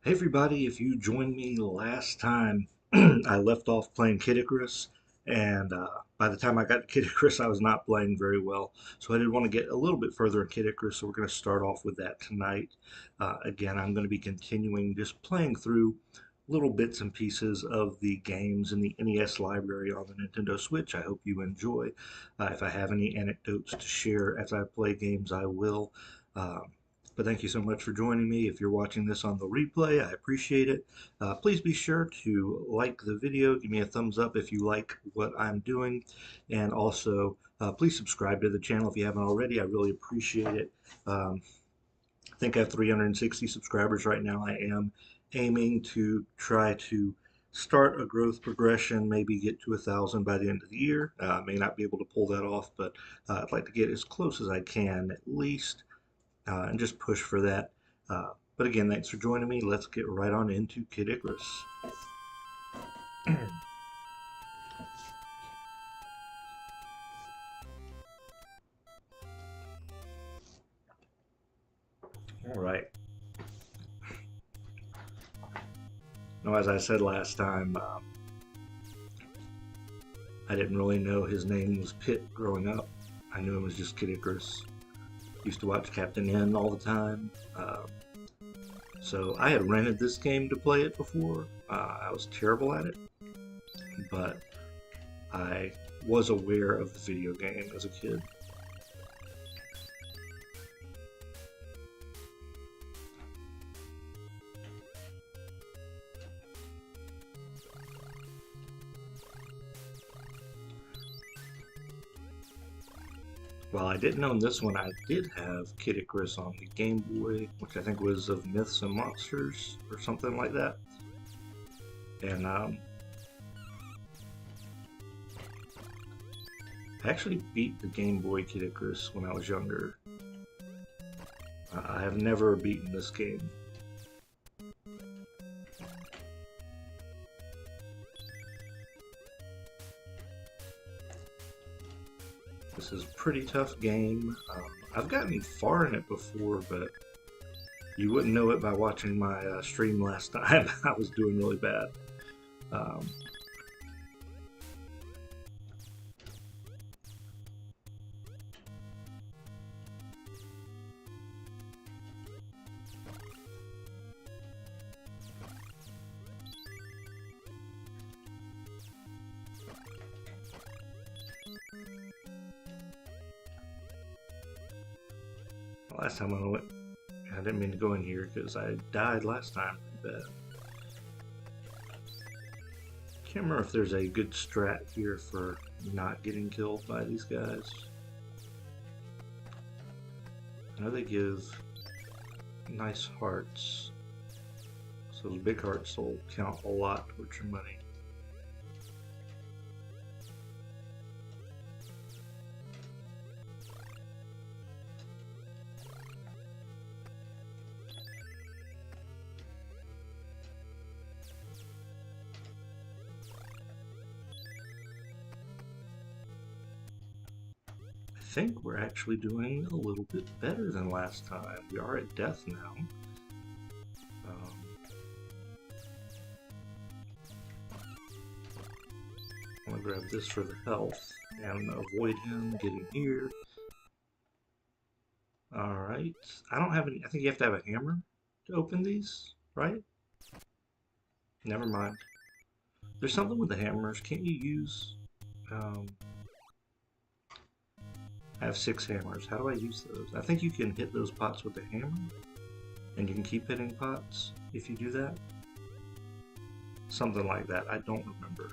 Hey everybody, if you joined me last time, I left off playing Kid Icarus, and by the time I got to Kid Icarus, I was not playing very well. So I did want to get a little bit further in Kid Icarus, so we're going to start off with that tonight. Again, I'm going to be continuing just playing through little bits and pieces of the games in the NES library on the Nintendo Switch. I hope you enjoy. If I have any anecdotes to share as I play games, I will. Um, but thank you so much for joining me. If you're watching this on the replay, I appreciate it. Please be sure to like the video, give me a thumbs up if you like what I'm doing, and also please subscribe to the channel if you haven't already. I really appreciate it. I think I have 360 subscribers right now. I am aiming to try to start a growth progression, maybe get to 1,000 by the end of the year. May not be able to pull that off, but I'd like to get as close as I can at least and just push for that. But again, thanks for joining me. Let's get right on into Kid Icarus. All right. Now, as I said last time, I didn't really know his name was Pit growing up. I knew him as just Kid Icarus. Used to watch Captain N all the time. So I had rented this game to play it before. I was terrible at it, but I was aware of the video game as a kid. While I didn't own this one, I did have Kid Icarus on the Game Boy, which I think was of Myths and Monsters or something like that. And I actually beat the Game Boy Kid Icarus when I was younger. I have never beaten this game. This is a pretty tough game. I've gotten far in it before, but you wouldn't know it by watching my stream last time. I was doing really bad. Um, last time I went, I didn't mean to go in here because I died last time pretty bad. Can't remember if there's a good strat here for not getting killed by these guys. I know they give nice hearts, so those big hearts will count a lot towards your money. I think we're actually doing a little bit better than last time. We are at death now. I'm gonna grab this for the health and avoid him getting here. Alright. I don't have any. I think you have to have a hammer to open these, right? Never mind. There's something with the hammers. Can't you use. I have 6 hammers. How do I use those? I think you can hit those pots with the hammer, and you can keep hitting pots if you do that. Something like that. I don't remember.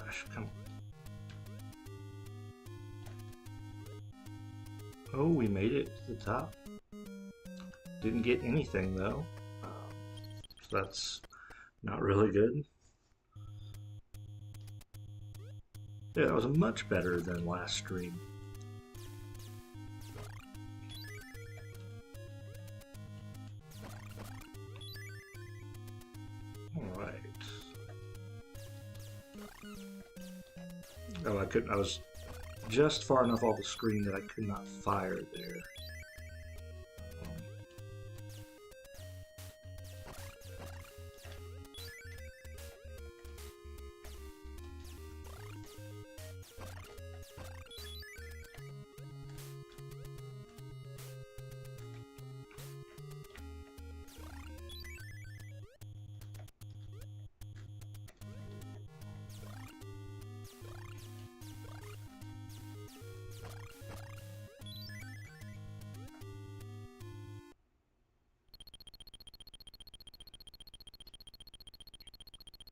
gosh, come on. Oh, we made it to the top. Didn't get anything though. So that's not really good. Yeah, that was much better than last stream. Alright. Oh, I couldn't. I was just far enough off the screen that I could not fire there.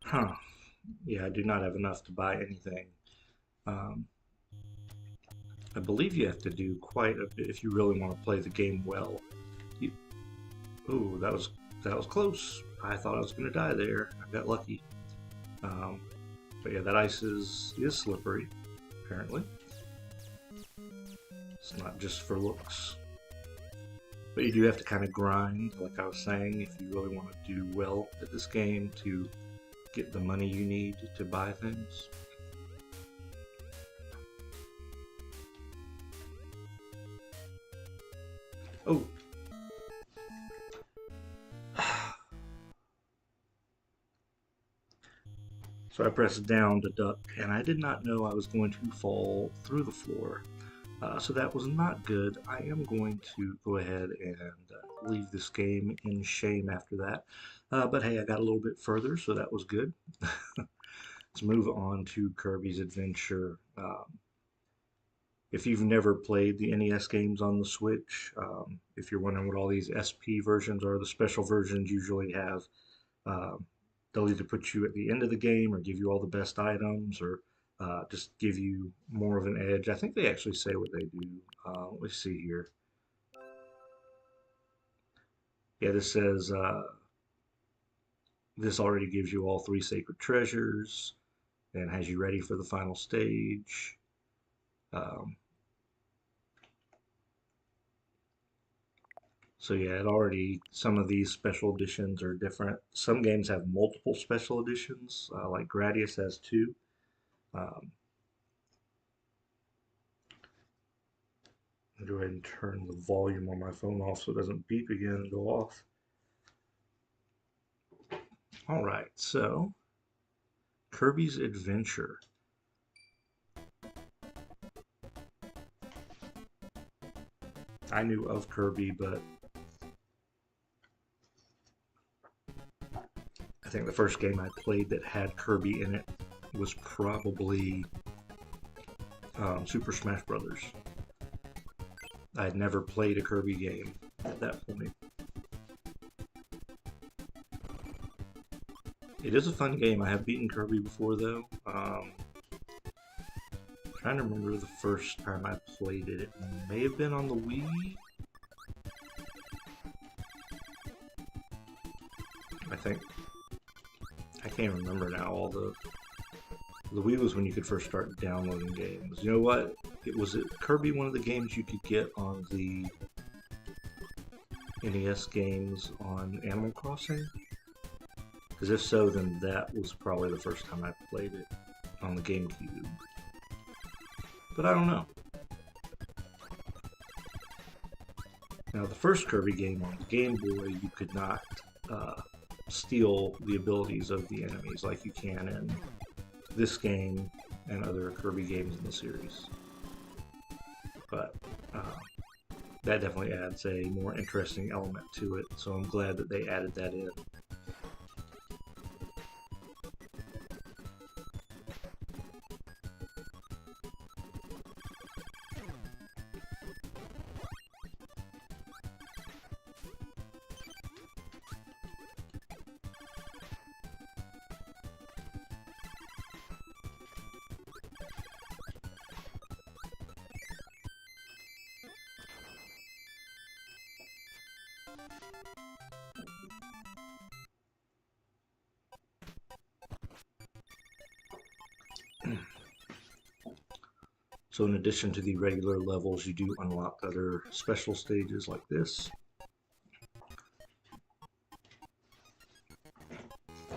Huh. Yeah, I do not have enough to buy anything. Um, I believe you have to do quite a bit if you really want to play the game well. You, ooh, that was close. I thought I was going to die there. I got lucky. Um, but yeah, that ice is slippery, apparently. It's not just for looks. But you do have to kind of grind, like I was saying, if you really want to do well at this game to get the money you need to buy things. Oh. So I pressed down to duck, and I did not know I was going to fall through the floor. So that was not good. I am going to go ahead and leave this game in shame after that. But hey, I got a little bit further, so that was good. Let's move on to Kirby's Adventure. If you've never played the NES games on the Switch, if you're wondering what all these SP versions are, the special versions usually have, um, they'll either put you at the end of the game or give you all the best items or just give you more of an edge. I think they actually say what they do. Let's see here. Yeah, this says this already gives you all 3 sacred treasures and has you ready for the final stage. Um, So yeah, it already, some of these special editions are different. Some games have multiple special editions, like Gradius has 2. Um, I'll go ahead and turn the volume on my phone off so it doesn't beep again and go off. All right, so Kirby's Adventure. I knew of Kirby, but I think the first game I played that had Kirby in it was probably Super Smash Brothers. I had never played a Kirby game at that point. It is a fun game. I have beaten Kirby before, though. Trying to remember the first time I played it. It may have been on the Wii. I think. I can't remember now. All the Wii was when you could first start downloading games. You know what? Was it Kirby one of the games you could get on the NES games on Animal Crossing? Because if so, then that was probably the first time I played it on the GameCube. But I don't know. Now, the first Kirby game on the Game Boy, you could not steal the abilities of the enemies like you can in this game and other Kirby games in the series. But that definitely adds a more interesting element to it, so I'm glad that they added that in. So in addition to the regular levels, you do unlock other special stages like this,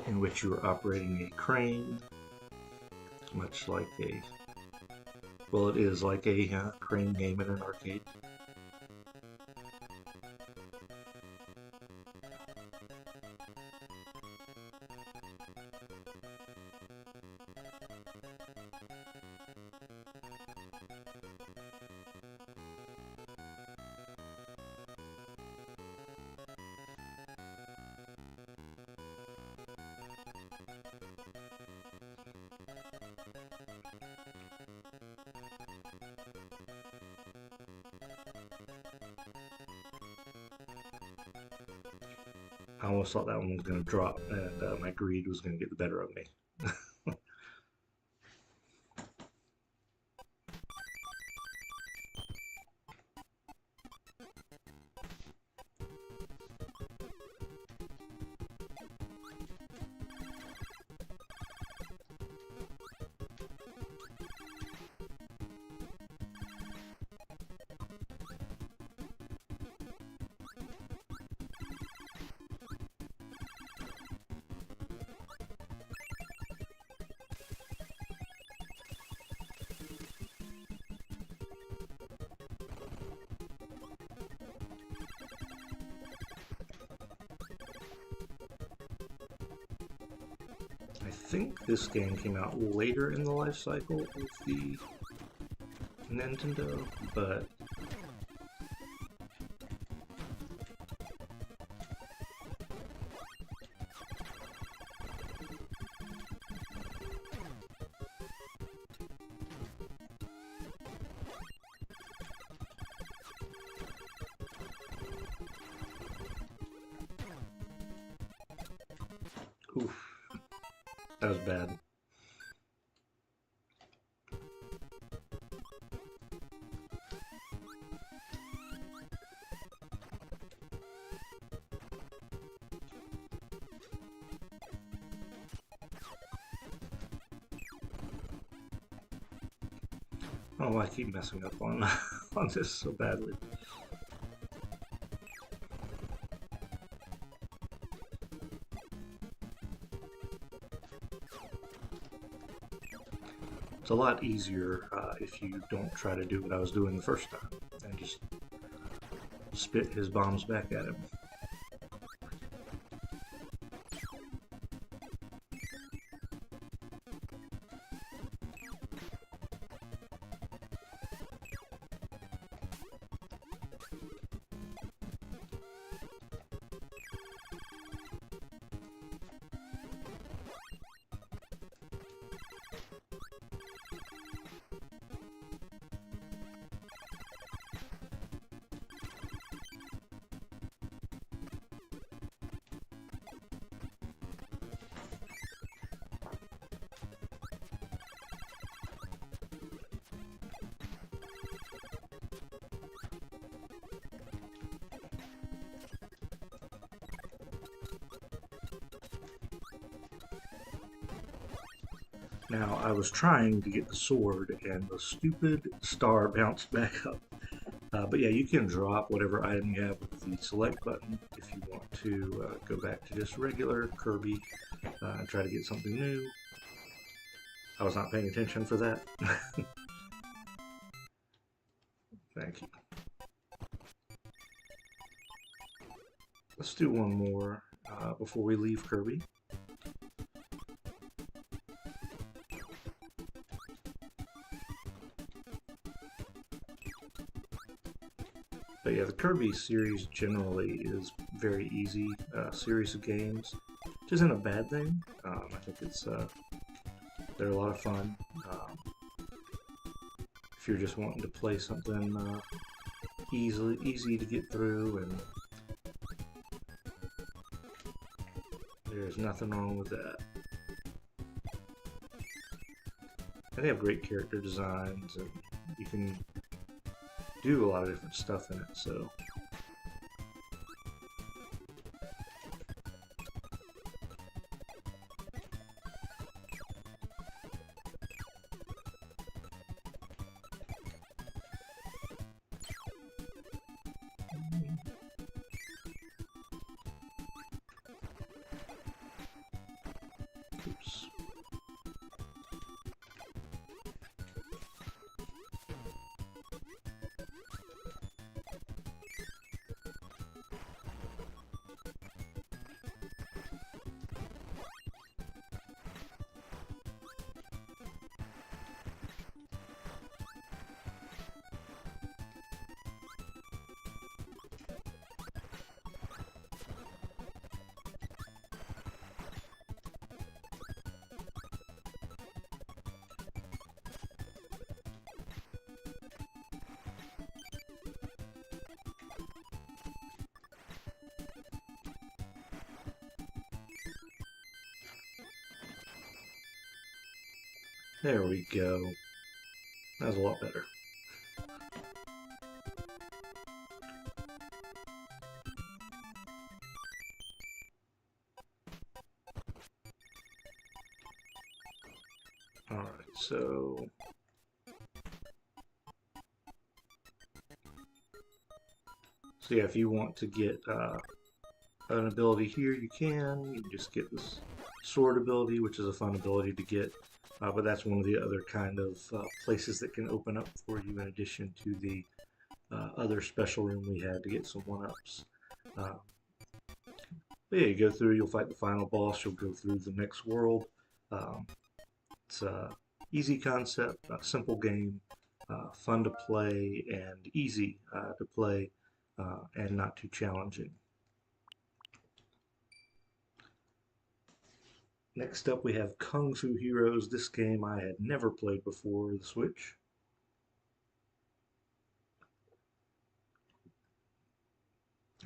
in which you are operating a crane, much like a, well, it is like a crane game in an arcade. I almost thought that one was going to drop, and my greed was going to get the better of me. I think this game came out later in the life cycle of the Nintendo, but oof, that was bad. I don't know why I keep messing up on on this so badly. It's a lot easier if you don't try to do what I was doing the first time and just spit his bombs back at him. Now, I was trying to get the sword, and the stupid star bounced back up. But yeah, you can drop whatever item you have with the select button if you want to go back to just regular Kirby and try to get something new. I was not paying attention for that. Thank you. Let's do one more before we leave Kirby. But yeah, the Kirby series generally is very easy series of games, which isn't a bad thing. I think it's they're a lot of fun. If you're just wanting to play something easy to get through, and there's nothing wrong with that. And they have great character designs, and you can do a lot of different stuff in it, so There we go. That was a lot better. Alright, so yeah, if you want to get an ability here, you can. You can just get this sword ability, which is a fun ability to get, but that's one of the other kind of places that can open up for you in addition to the other special room we had to get some one-ups. But yeah, you go through, you'll fight the final boss, you'll go through the next world. Um, it's a easy concept, a simple game, fun to play, and easy to play, and not too challenging. Next up, we have Kung Fu Heroes. This game I had never played before the Switch.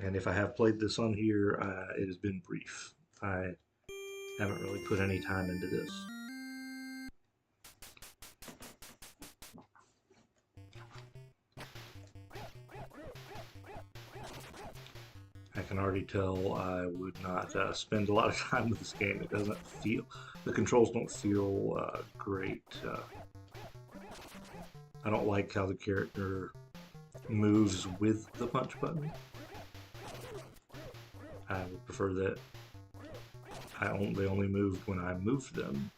And if I have played this on here, it has been brief. I haven't really put any time into this. I can already tell I would not spend a lot of time with this game. It doesn't feel, the controls don't feel great. I don't like how the character moves with the punch button. I would prefer that they only moved when I moved them.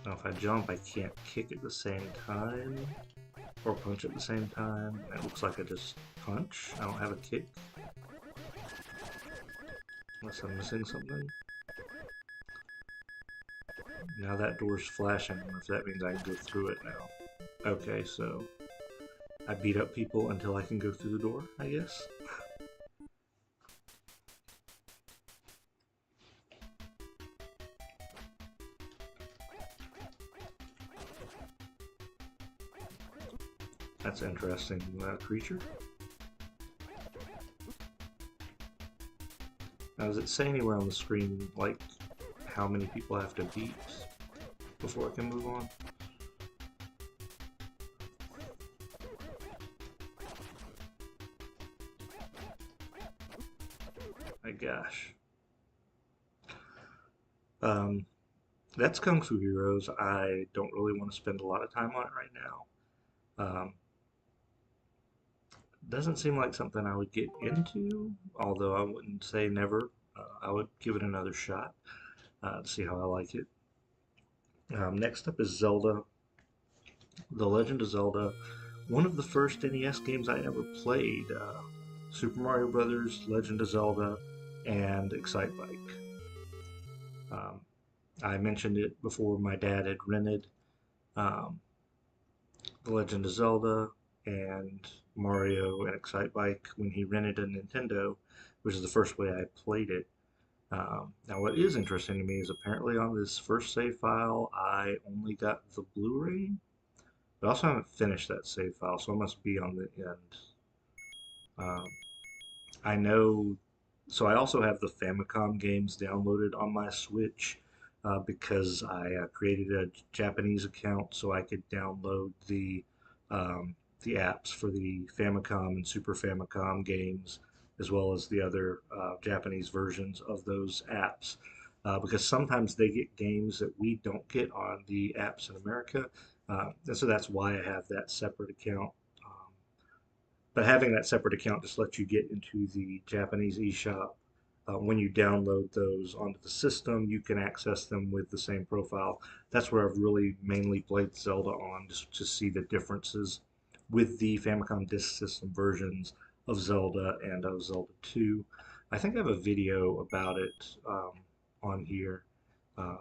Now if I jump, I can't kick at the same time or punch at the same time. It looks like I just punch. I don't have a kick. Unless I'm missing something. Now that door's flashing, if that means I can go through it now. Okay, so I beat up people until I can go through the door, I guess. That's an interesting creature. Now, does it say anywhere on the screen, like, how many people I have to beat before I can move on? My gosh. That's Kung Fu Heroes. I don't really want to spend a lot of time on it right now. Doesn't seem like something I would get into, although I wouldn't say never. I would give it another shot to see how I like it. Next up is Zelda, The Legend of Zelda, one of the first NES games I ever played. Super Mario Brothers, Legend of Zelda, and Excite Bike. Um, I mentioned it before. My dad had rented um, The Legend of Zelda and Mario and Excite Bike when he rented a Nintendo, which is the first way I played it. Now, what is interesting to me is apparently on this first save file, I only got the Blu-ray, but I also haven't finished that save file, so I must be on the end. Um, I know, so I also have the Famicom games downloaded on my Switch because I created a Japanese account so I could download um, the apps for the Famicom and Super Famicom games, as well as the other Japanese versions of those apps. Because sometimes they get games that we don't get on the apps in America, and so that's why I have that separate account. But having that separate account just lets you get into the Japanese eShop. When you download those onto the system, you can access them with the same profile. That's where I've really mainly played Zelda on, just to see the differences with the Famicom Disk System versions of Zelda and of Zelda 2. I think I have a video about it on here uh,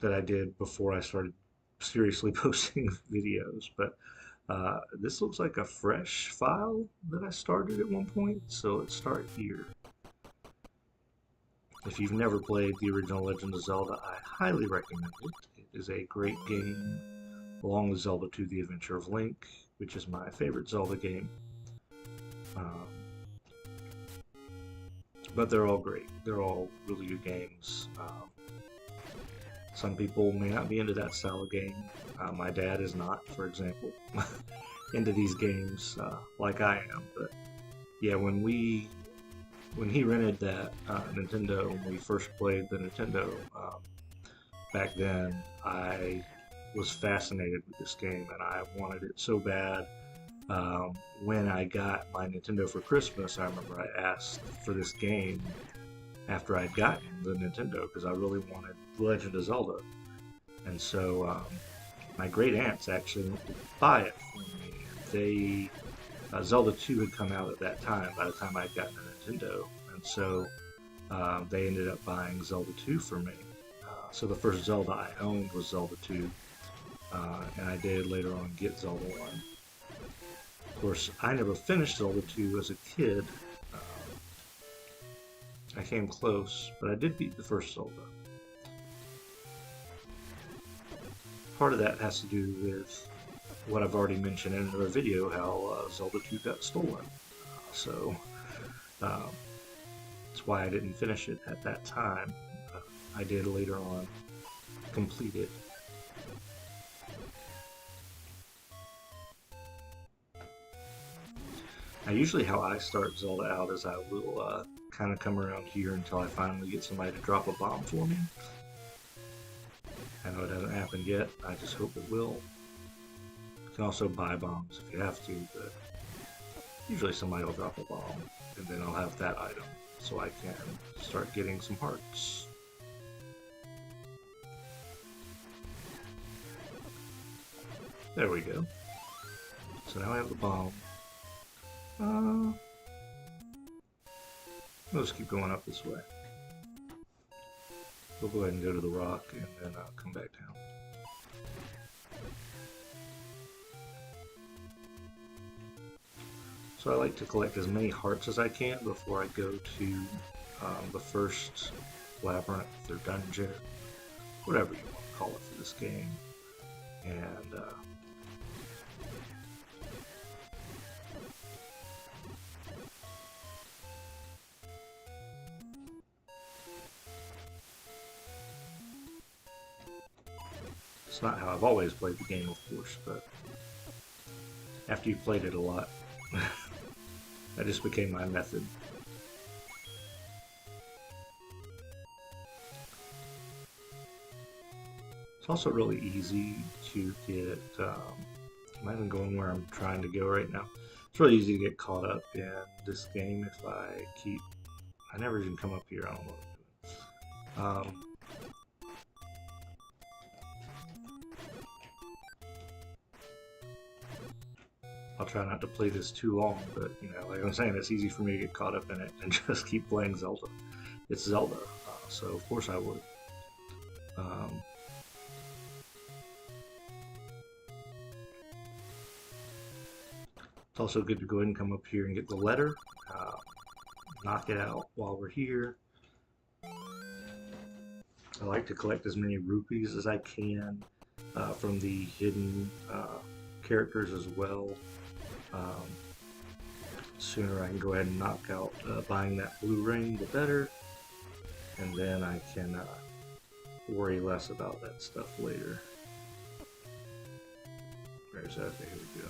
that I did before I started seriously posting videos, but this looks like a fresh file that I started at one point, so let's start here. If you've never played the original Legend of Zelda, I highly recommend it. It is a great game, along with Zelda 2: The Adventure of Link, which is my favorite Zelda game. Um, but they're all great. They're all really good games. Some people may not be into that style of game. My dad is not, for example, into these games like I am. But yeah, when he rented that Nintendo, when we first played the Nintendo back then, I was fascinated with this game and I wanted it so bad. When I got my Nintendo for Christmas, I remember I asked for this game after I'd gotten the Nintendo because I really wanted Legend of Zelda. And so my great aunts actually went to buy it for me. Zelda 2 had come out at that time by the time I'd gotten a Nintendo. And so they ended up buying Zelda 2 for me. So the first Zelda I owned was Zelda 2. And I did later on get Zelda 1. Of course, I never finished Zelda 2 as a kid. I came close, but I did beat the first Zelda. Part of that has to do with what I've already mentioned in another video, how Zelda 2 got stolen. So that's why I didn't finish it at that time. I did later on complete it. Now, usually how I start Zelda out is I will kind of come around here until I finally get somebody to drop a bomb for me. I know it hasn't happened yet, I just hope it will. You can also buy bombs if you have to, but usually somebody will drop a bomb, and then I'll have that item, so I can start getting some hearts. There we go. So now I have the bomb. We'll just keep going up this way. We'll go ahead and go to the rock and then come back down. So I like to collect as many hearts as I can before I go to the first labyrinth or dungeon, whatever you want to call it for this game. And it's not how I've always played the game, of course, but after you've played it a lot, that just became my method. It's also really easy to get, I'm not even going where I'm trying to go right now. It's really easy to get caught up in this game if I never even come up here, I don't know what I'm doing. I'll try not to play this too long, but you know, like I'm saying, it's easy for me to get caught up in it and just keep playing Zelda. It's Zelda, so of course I would. It's also good to go ahead and come up here and get the letter, knock it out while we're here. I like to collect as many rupees as I can from the hidden characters as well. Sooner I can go ahead and knock out buying that blue ring, the better, and then I can worry less about that stuff later. Where's that? There we go.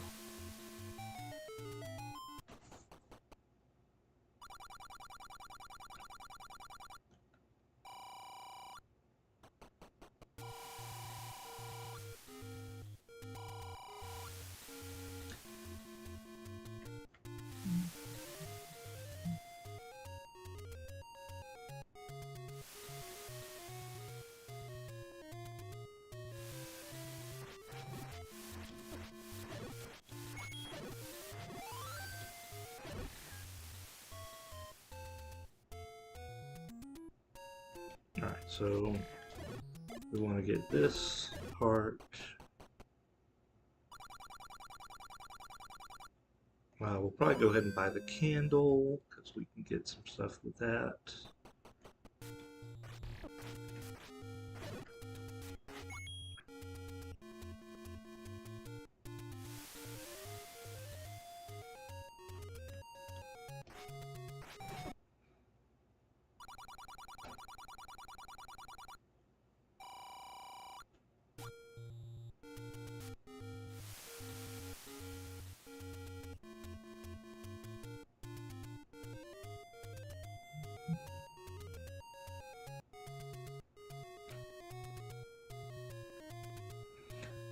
Alright, so we want to get this heart. We'll probably go ahead and buy the candle, because we can get some stuff with that.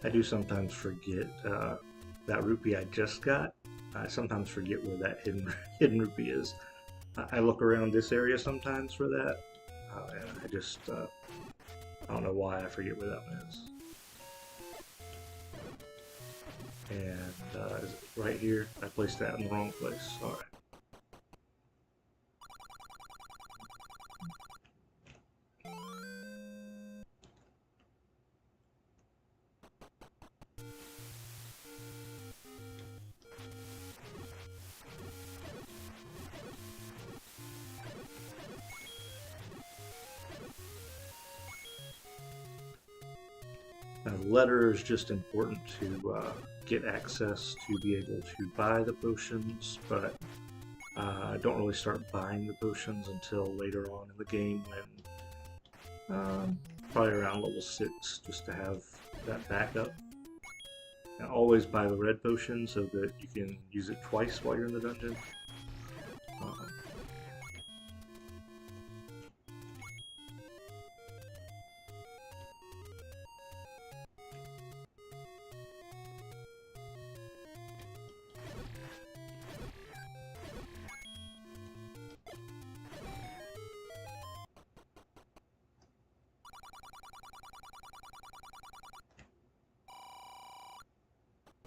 I do sometimes forget that rupee I just got. I sometimes forget where that hidden hidden rupee is. I look around this area sometimes for that, and I don't know why I forget where that one is. And is it right here? I placed that in the wrong place. All right. Now, the letter is just important to get access to be able to buy the potions, but I don't really start buying the potions until later on in the game when probably around level 6, just to have that backup. And always buy the red potion so that you can use it twice while you're in the dungeon. Um,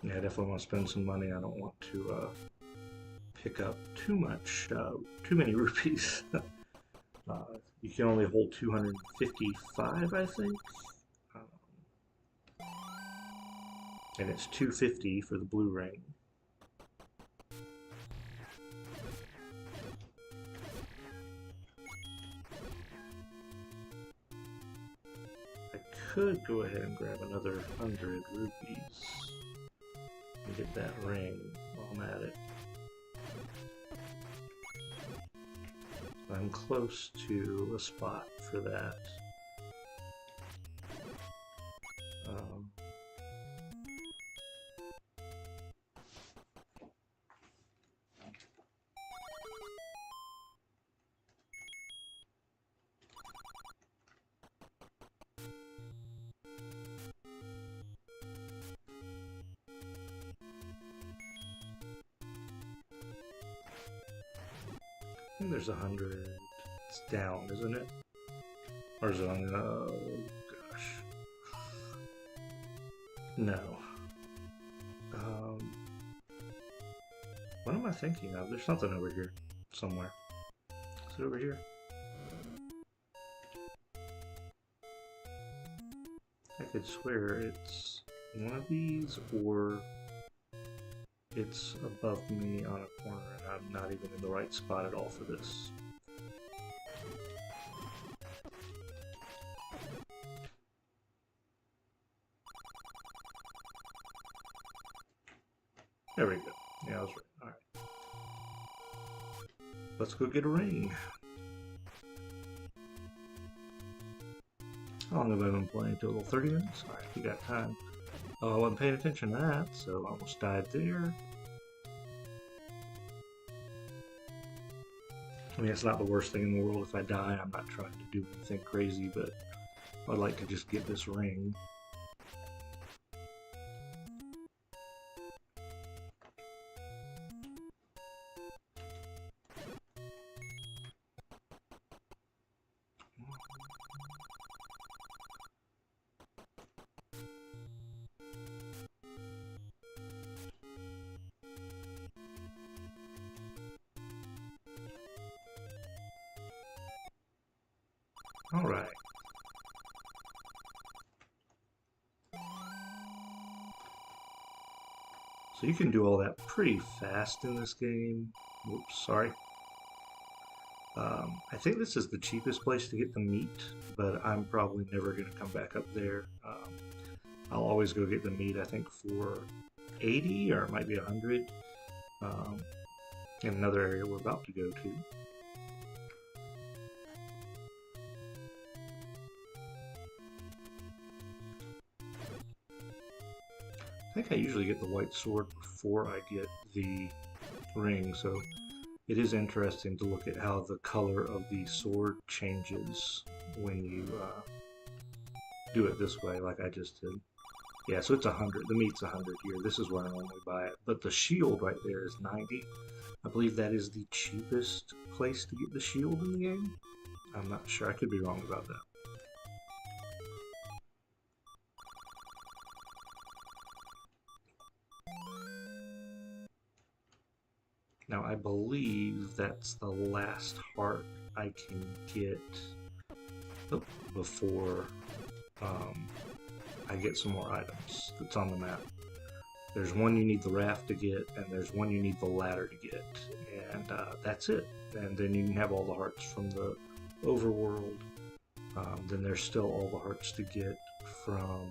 yeah, I definitely want to spend some money. I don't want to pick up too many rupees. You can only hold 255, I think. Um, and it's 250 for the blue ring. I could go ahead and grab another 100 rupees and get that ring while I'm at it. I'm close to a spot for that. Um, I think there's 100. It's down, isn't it? Or is it on? Oh gosh, no. What am I thinking of? There's something over here somewhere. Is it over here? I could swear it's one of these, or it's above me on a corner, and I'm not even in the right spot at all for this. There we go. Yeah, I was right. Alright. Let's go get a ring. How long have I been playing? Total 30 minutes? Alright, we got time. Oh, I wasn't paying attention to that, so I almost died there. I mean, it's not the worst thing in the world if I die. I'm not trying to do anything crazy, but I'd like to just get this ring. Alright. So you can do all that pretty fast in this game. Whoops, sorry. I think this is the cheapest place to get the meat, but I'm probably never going to come back up there. I'll always go get the meat, I think, for 80 or it might be 100 in another area we're about to go to. I think I usually get the white sword before I get the ring, so it is interesting to look at how the color of the sword changes when you do it this way, like I just did. Yeah, so it's 100. The meat's 100 here. This is where I normally buy it. But the shield right there is 90. I believe that is the cheapest place to get the shield in the game. I'm not sure. I could be wrong about that. Now, I believe that's the last heart I can get before I get some more items that's on the map. There's one you need the raft to get, and there's one you need the ladder to get, and that's it. And then you can have all the hearts from the overworld. Then there's still all the hearts to get from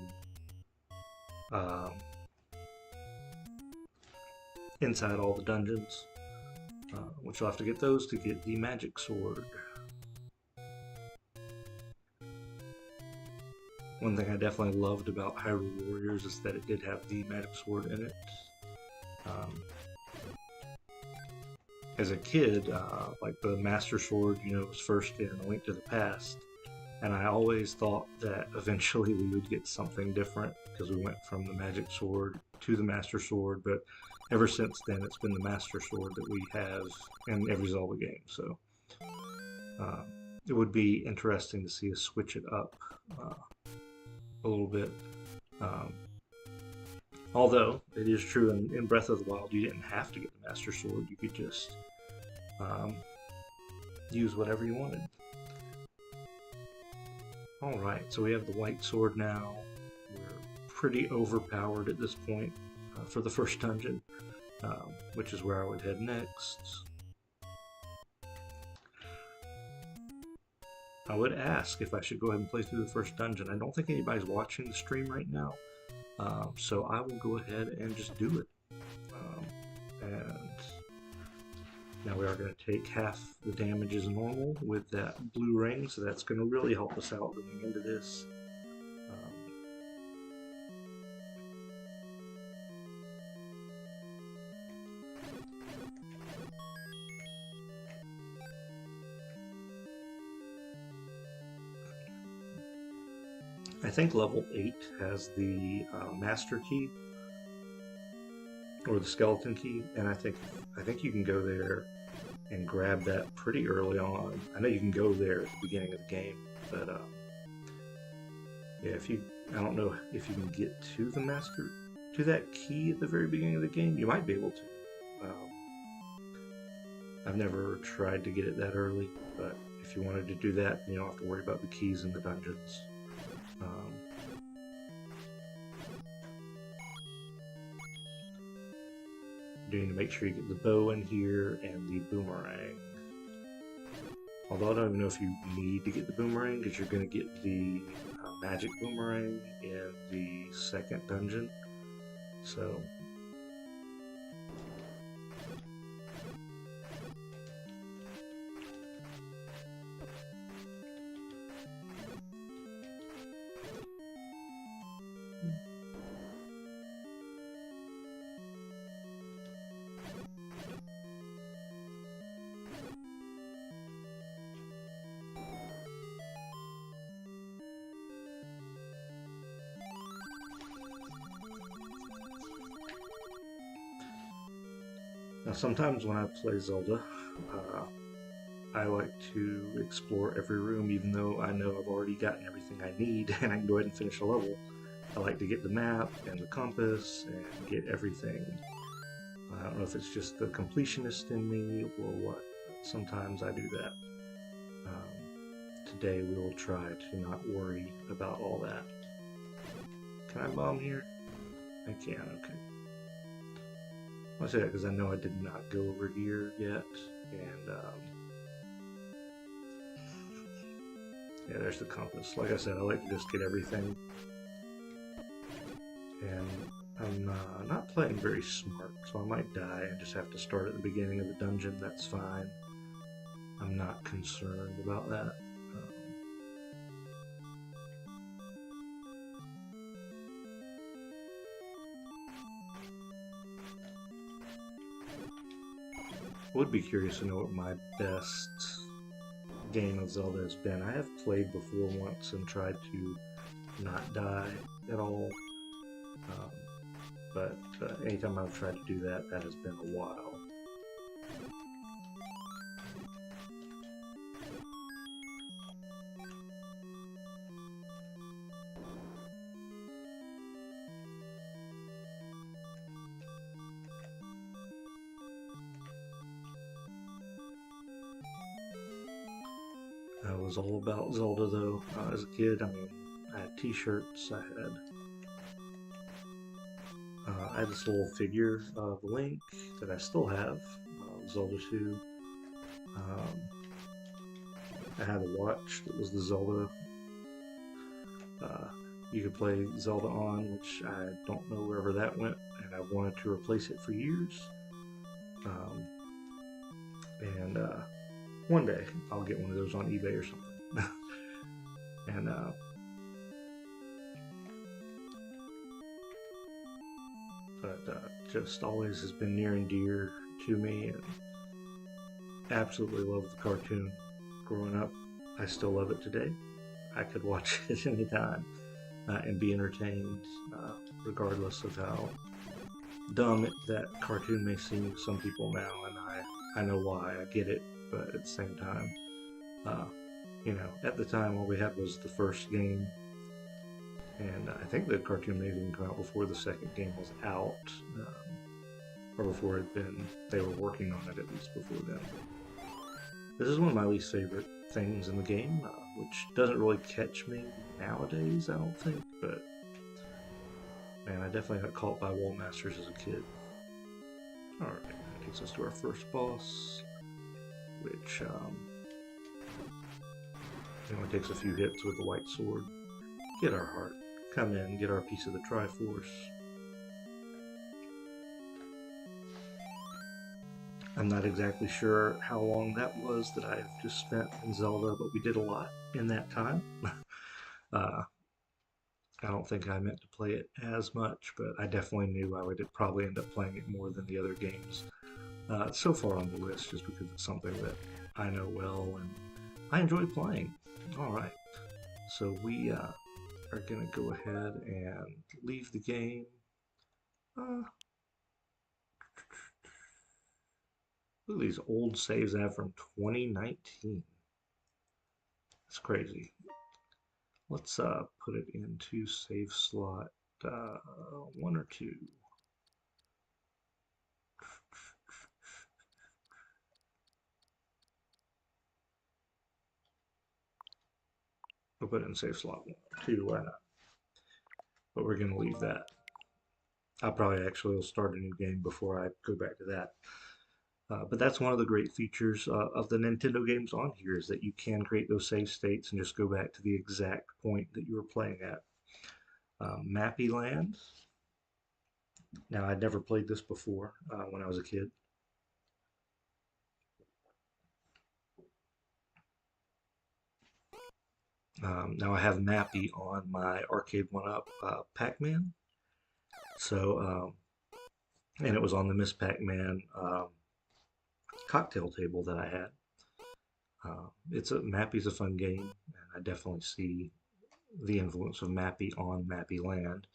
inside all the dungeons, which you'll have to get those to get the magic sword. One thing I definitely loved about Hyrule Warriors is that it did have the magic sword in it. As a kid, like the Master Sword, was first in A Link to the Past, and I always thought that eventually we would get something different because we went from the Magic Sword to the Master Sword, but ever since then it's been the Master Sword that we have in every Zelda game, so it would be interesting to see us switch it up a little bit. Although it is true in Breath of the Wild you didn't have to get the Master Sword, you could just use whatever you wanted. Alright, so we have the white sword now. We're pretty overpowered at this point for the first dungeon, which is where I would head next. I would ask if I should go ahead and play through the first dungeon. I don't think anybody's watching the stream right now, so I will go ahead and just do it. And now we are going to take half the damage as normal with that blue ring, so that's going to really help us out going into this. I think level 8 has the master key or the skeleton key, and I think you can go there and grab that pretty early on. I know you can go there at the beginning of the game, but yeah, I don't know if you can get to that key at the very beginning of the game. You might be able to. I've never tried to get it that early, but if you wanted to do that, you don't have to worry about the keys in the dungeons. You need to make sure you get the bow in here and the boomerang. Although I don't even know if you need to get the boomerang, because you're going to get the magic boomerang in the second dungeon. So now, sometimes when I play Zelda, I like to explore every room, even though I know I've already gotten everything I need and I can go ahead and finish a level. I like to get the map and the compass and get everything. I don't know if it's just the completionist in me or what, but sometimes I do that. Today we will try to not worry about all that. Can I bomb here? I can, okay. I say that because I know I did not go over here yet, and yeah, there's the compass. Like I said, I like to just get everything, and I'm not playing very smart, so I might die and just have to start at the beginning of the dungeon. That's fine. I'm not concerned about that. Would be curious to know what my best game of Zelda has been. I have played before once and tried to not die at all. Um, but anytime I've tried to do that, that has been a while. I was all about Zelda though as a kid. I mean, I had T-shirts. I had this little figure of Link that I still have, Zelda 2. Um, I had a watch that was the Zelda. Uh, you could play Zelda on, which I don't know wherever that went, and I've wanted to replace it for years. Um, and one day I'll get one of those on eBay or something. and but just always has been near and dear to me, and absolutely love the cartoon. Growing up, I still love it today. I could watch it anytime and be entertained, regardless of how dumb that cartoon may seem to some people now. And I know why. I get it, but at the same time, uh, at the time all we had was the first game, and I think the cartoon may have even come out before the second game was out, or before it had been. They were working on it at least before then. This is one of my least favorite things in the game, which doesn't really catch me nowadays, I don't think, but man, I definitely got caught by wall masters as a kid. Alright, that takes us to our first boss, which it only takes a few hits with the white sword. Get our heart. Come in, get our piece of the Triforce. I'm not exactly sure how long that was that I've just spent in Zelda, but we did a lot in that time. uh, I don't think I meant to play it as much, but I definitely knew I would probably end up playing it more than the other games. So far on the list, just because it's something that I know well and I enjoy playing. Alright, so we are going to go ahead and leave the game. Look at these old saves I have from 2019. That's crazy. Let's put it into save slot 1 or 2. We'll put it in save slot 1 or 2, why not? But we're going to leave that. I probably actually will start a new game before I go back to that. But that's one of the great features of the Nintendo games on here is that you can create those save states and just go back to the exact point that you were playing at. Mappy Land. Now, I'd never played this before when I was a kid. Now I have Mappy on my arcade one-up Pac-Man. So, and it was on the Miss Pac-Man cocktail table that I had. Mappy's a fun game, and I definitely see the influence of Mappy on Mappy Land.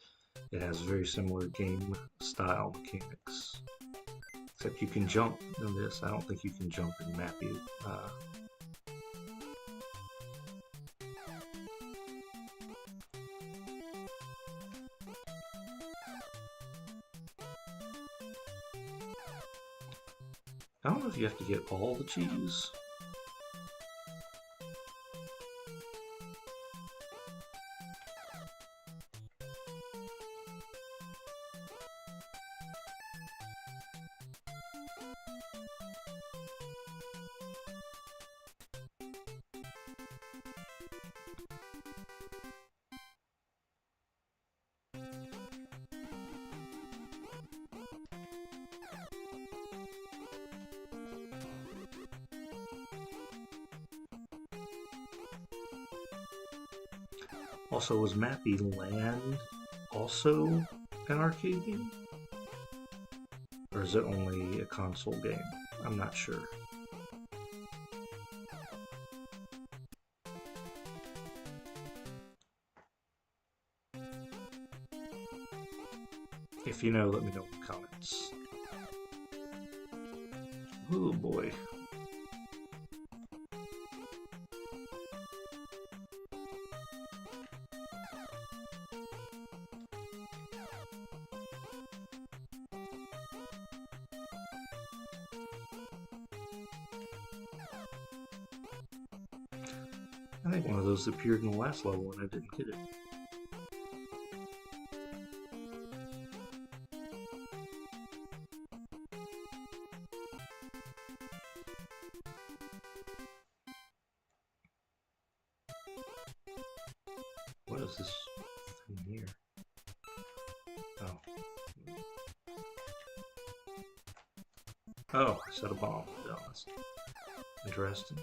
It has very similar game style mechanics, except you can jump in this. I don't think you can jump in Mappy. I don't know if you have to get all the cheese. Also, was Mappy Land also an arcade game? Or is it only a console game? I'm not sure. If you know, let me know in the comments. Oh boy. I think one of those appeared in the last level and I didn't get it. What is this thing here? Oh. Oh, I set a bomb. Oh, that's interesting.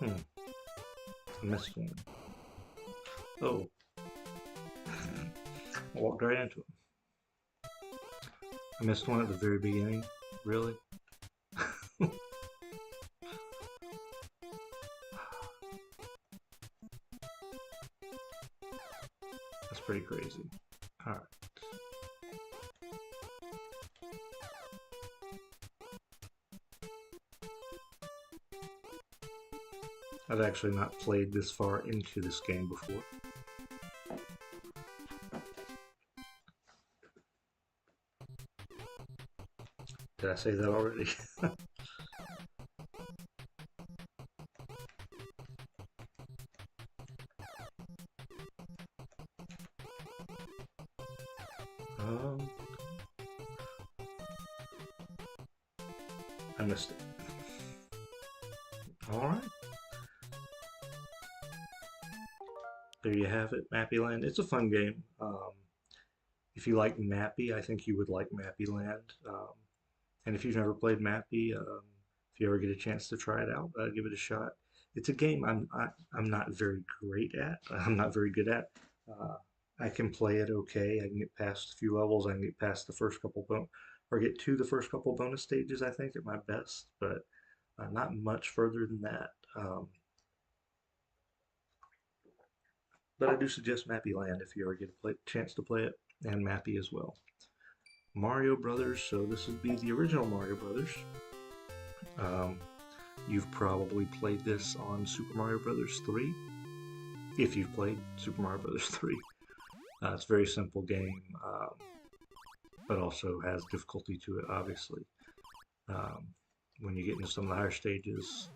Hmm. I missed one. Oh. I walked right into it. I missed one at the very beginning. Really? That's pretty crazy. Alright. I've actually not played this far into this game before. Did I say that already? um, I missed it. Alright. There you have it, Mappy Land. It's a fun game. If you like Mappy, I think you would like Mappy Land. And if you've never played Mappy, if you ever get a chance to try it out, give it a shot. It's a game I'm not very great at. I'm not very good at. Uh, I can play it okay. I can get past a few levels. I can get past the first couple or get to the first couple bonus stages. I think at my best, but not much further than that. But I do suggest Mappy Land if you ever get a chance to play it, and Mappy as well. Mario Brothers, so this would be the original Mario Brothers. Um, you've probably played this on Super Mario Brothers 3, if you've played Super Mario Brothers 3. It's a very simple game, but also has difficulty to it, obviously. Um, when you get into some of the higher stages,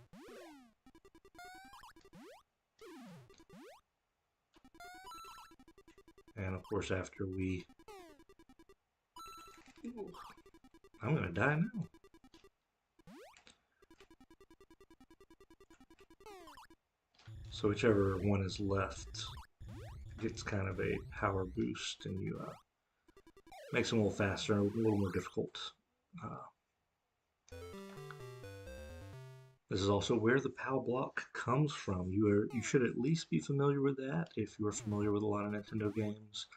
and of course after we... Ooh, I'm gonna die now. So whichever one is left gets kind of a power boost, and you makes them a little faster and a little more difficult. This is also where the POW block comes from. You should at least be familiar with that if you are familiar with a lot of Nintendo games.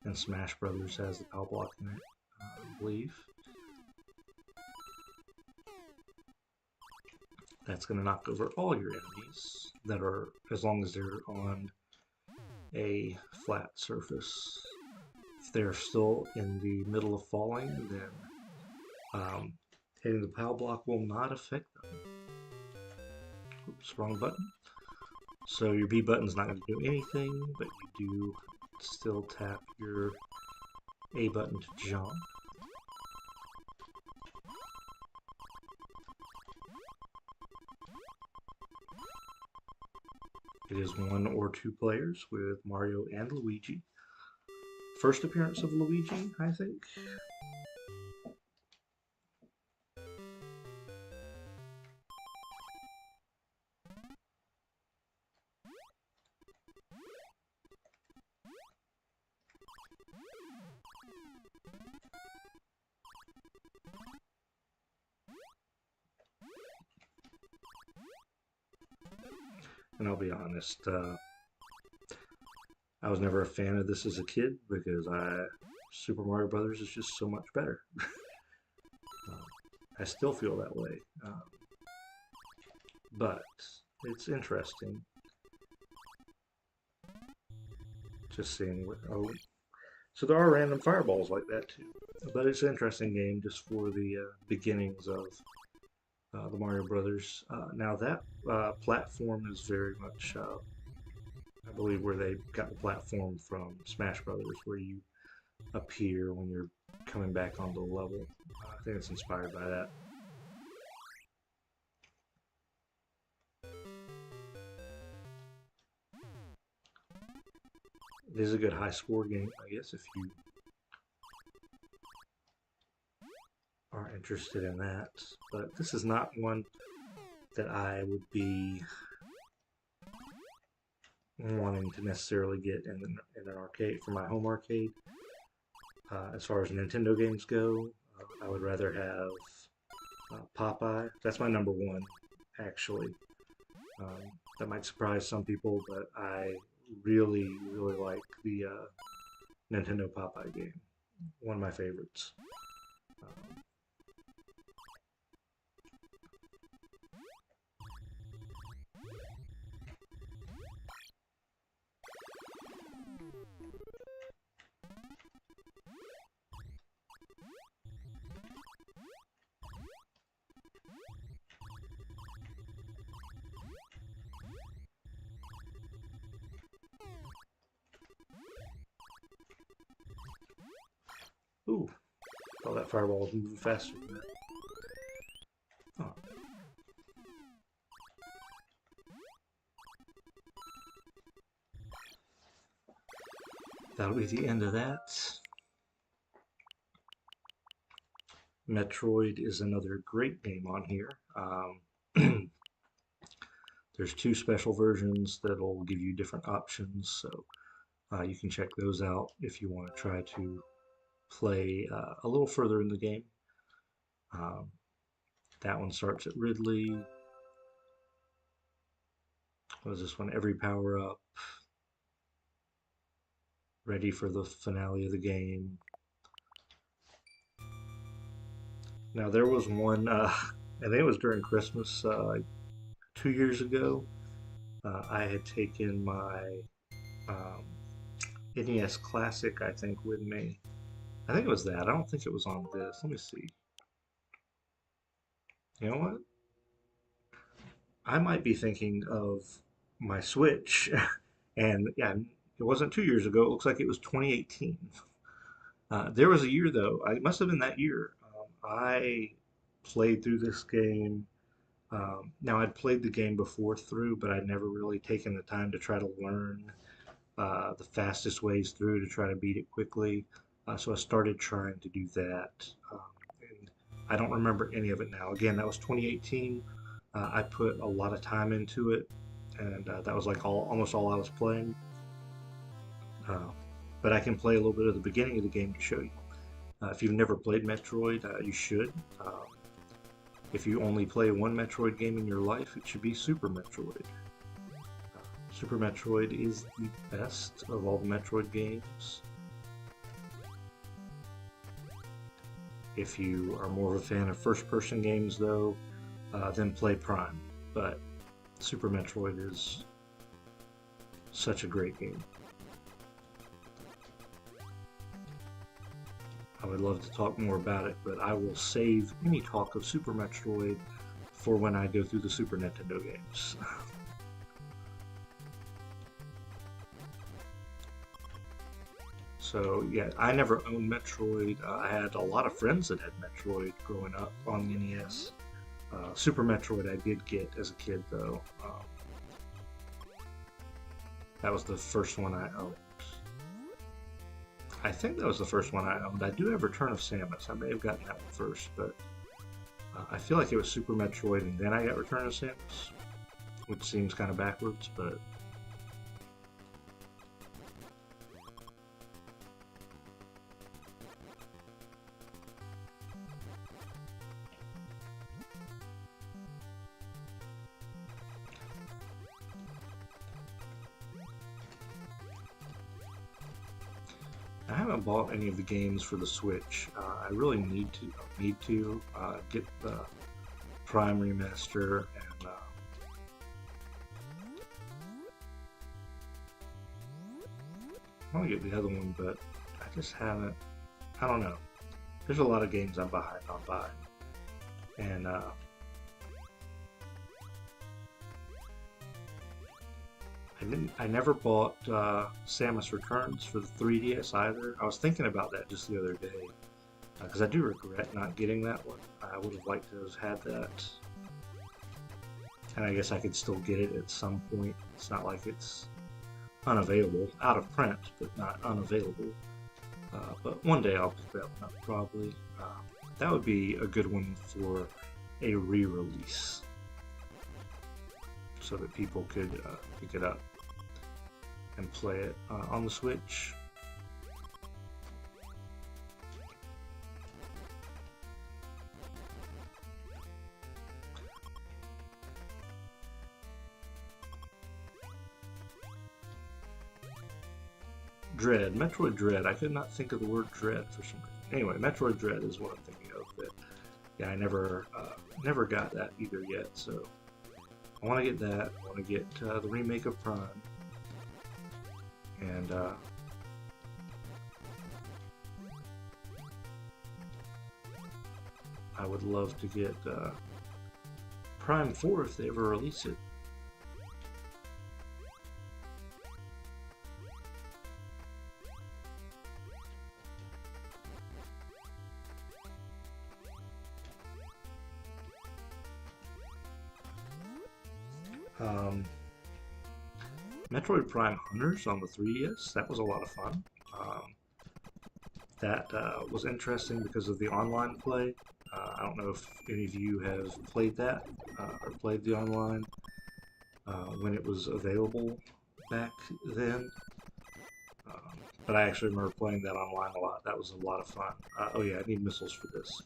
And Smash Brothers has the POW block in it, I believe. That's going to knock over all your enemies that are, as long as they're on a flat surface. If they're still in the middle of falling, then hitting the POW block will not affect them. Oops, wrong button. So your B button's not going to do anything, but you do still tap your A button to jump. It is 1 or 2 players with Mario and Luigi. First appearance of Luigi, I think. And I'll be honest, I was never a fan of this as a kid because Super Mario Brothers is just so much better. Uh, I still feel that way, but it's interesting just seeing what. Oh, so there are random fireballs like that too. But it's an interesting game just for the beginnings of the Mario Brothers. Now that platform is very much, I believe, where they got the platform from Smash Brothers, where you appear when you're coming back onto the level. I think it's inspired by that. It is a good high score game, I guess, if you are interested in that. But this is not one that I would be wanting to necessarily get in an arcade for my home arcade. As far as Nintendo games go, I would rather have Popeye. That's my number one, actually. That might surprise some people, but I really, really like the Nintendo Popeye game. One of my favorites. Um, ooh, thought that fireball was moving faster than that. Oh, that'll be the end of that. Metroid is another great game on here. There's two special versions that'll give you different options, so you can check those out if you want to try to play a little further in the game. Um, that one starts at Ridley. What is this one? Every power up. Ready for the finale of the game. Now there was one, I think it was during Christmas, 2 years ago. I had taken my um, NES Classic, I think, with me. I think it was that. I don't think it was on this. Let me see. You know what? I might be thinking of my Switch, and yeah, it wasn't 2 years ago. It looks like it was 2018. There was a year though. It must have been that year. I played through this game. Now I'd played the game before through, but I'd never really taken the time to try to learn the fastest ways through to try to beat it quickly. So I started trying to do that. And I don't remember any of it now. Again, that was 2018. I put a lot of time into it, and that was like almost all I was playing. Uh, but I can play a little bit of the beginning of the game to show you. If you've never played Metroid, you should. If you only play one Metroid game in your life, it should be Super Metroid. Super Metroid is the best of all the Metroid games. If you are more of a fan of first-person games, though, then play Prime. But Super Metroid is such a great game. I would love to talk more about it, but I will save any talk of Super Metroid for when I go through the Super Nintendo games. So yeah, I never owned Metroid. I had a lot of friends that had Metroid growing up on the NES. Super Metroid I did get as a kid though. That was the first one I owned. I think that was the first one I owned. I do have Return of Samus. I may have gotten that one first, but I feel like it was Super Metroid and then I got Return of Samus, which seems kind of backwards, but haven't bought any of the games for the Switch. I really need to get the Prime remaster and I want to get the other one, but I just haven't. I don't know. There's a lot of games I'm behind on buying, and I never bought Samus Returns for the 3DS either. I was thinking about that just the other day because I do regret not getting that one. I would have liked to have had that, and I guess I could still get it at some point. It's not like it's unavailable, out of print, but not unavailable. But one day I'll pick that one up probably. That would be a good one for a re-release, so that people could pick it up and play it on the Switch. Dread, Metroid Dread. I could not think of the word Dread for some reason. Anyway, Metroid Dread is what I'm thinking of. But yeah, I never got that either yet. So I want to get that. I want to get the remake of Prime, and I would love to get Prime 4 if they ever release it. Metroid Prime Hunters on the 3DS, that was a lot of fun. That was interesting because of the online play. I don't know if any of you have played that or played the online when it was available back then. But I actually remember playing that online a lot. That was a lot of fun. Oh yeah, I need missiles for this.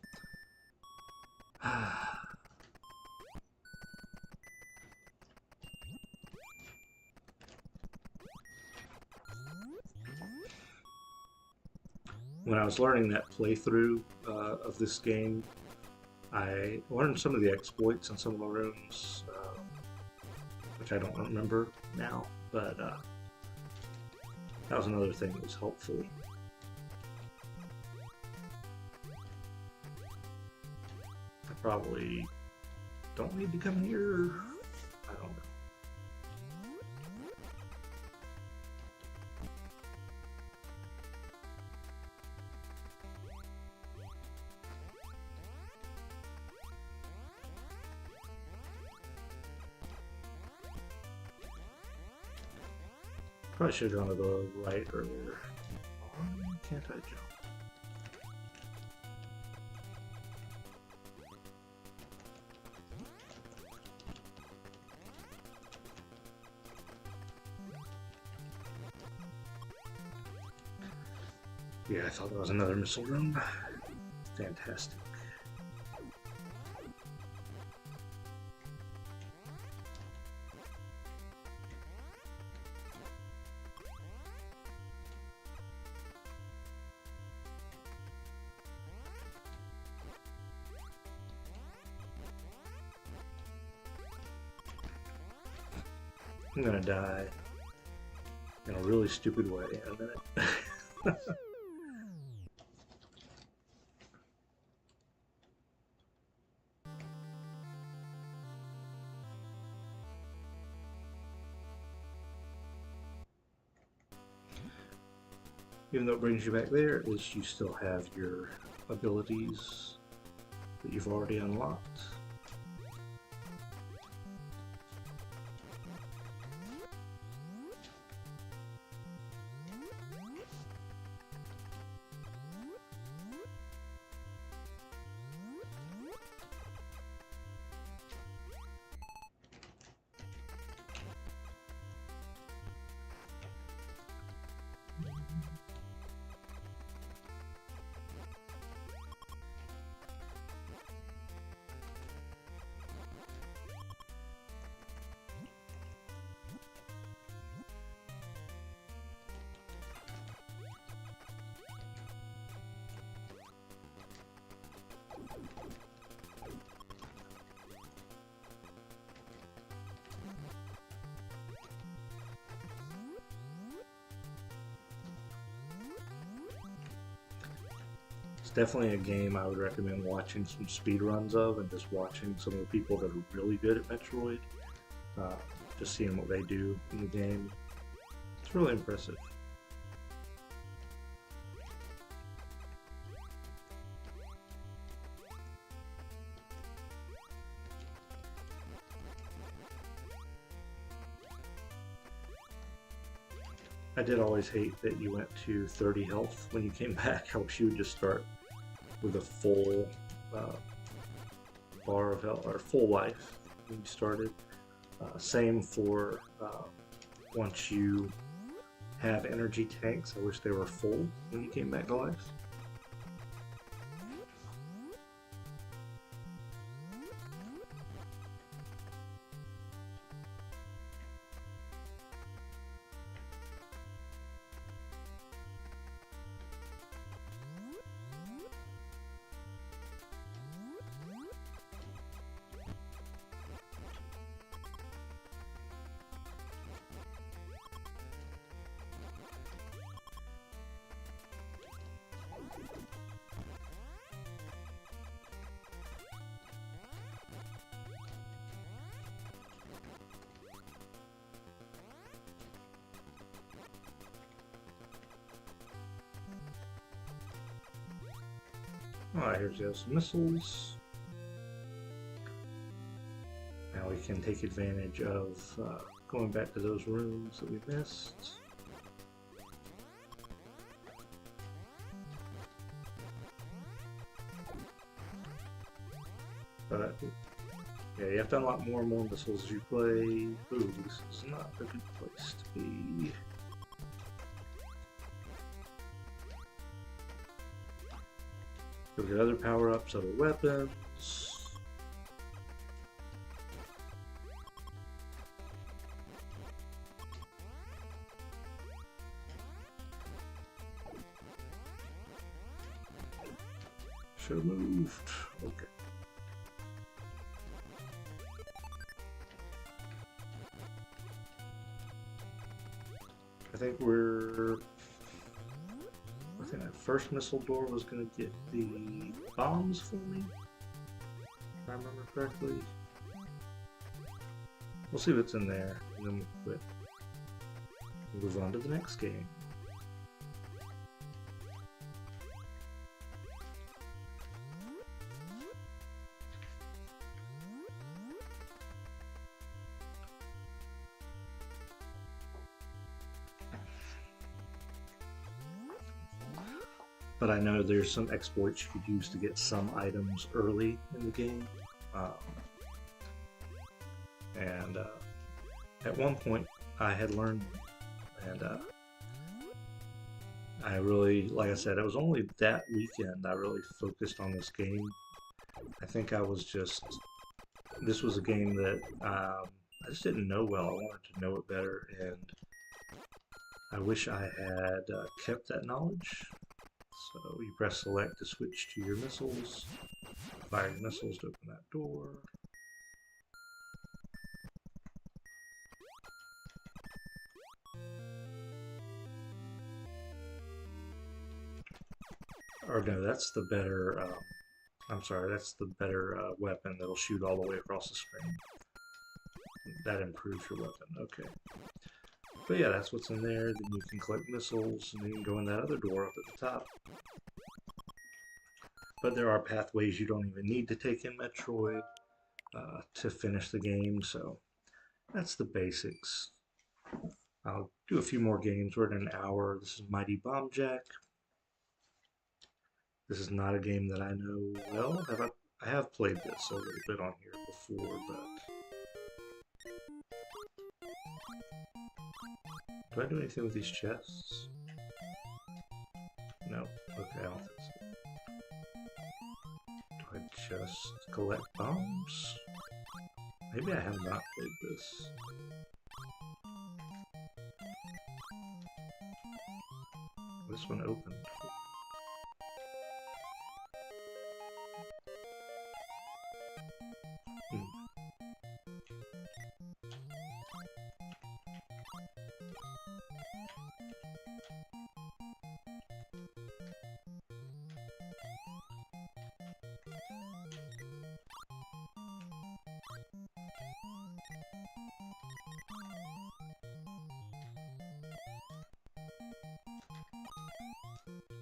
When I was learning that playthrough of this game, I learned some of the exploits in some of the rooms, which I don't remember now, but that was another thing that was helpful. I probably don't need to come here. I don't know. Probably should have gone to the right earlier. Why can't I jump? Yeah, I thought there was another missile room. Fantastic. I'm gonna die in a really stupid way in a minute. Even though it brings you back there, at least you still have your abilities that you've already unlocked. definitely a game I would recommend watching some speed runs of and just watching some of the people that are really good at Metroid. Uh, just seeing what they do in the game. It's really impressive. I did always hate that you went to 30 health when you came back. I wish you would just start with a full uh, bar of health or full life when you started. Same for once you have energy tanks. I wish they were full when you came back to life. Alright, here's those missiles. Now we can take advantage of going back to those rooms that we missed. But yeah, you have to unlock more and more missiles as you play. Ooh, this is not a good place to be. You'll get other power-ups, other weapons. Should have moved. Okay. I think that first missile door was going to get the bombs for me, if I remember correctly. We'll see what's in there, and then we'll quit. Move on to the next game. But I know there's some exploits you could use to get some items early in the game. And at one point I had learned, and I really, like I said, it was only that weekend I really focused on this game. I think I was just, this was a game that I just didn't know well. I wanted to know it better, and I wish I had kept that knowledge. So you press select to switch to your missiles, fire your missiles to open that door. Or no, that's the better, I'm sorry, that's the better weapon that'll shoot all the way across the screen. That improves your weapon, okay. But yeah, that's what's in there. Then you can collect missiles, and then you can go in that other door up at the top. But there are pathways you don't even need to take in Metroid to finish the game, so that's the basics. I'll do a few more games. We're at an hour. This is Mighty Bomb Jack. This is not a game that I know well. I have played this a little bit on here before, but... Do I do anything with these chests? No. Okay, I don't think so. Do I just collect bombs? Maybe I have not played this. This one opened.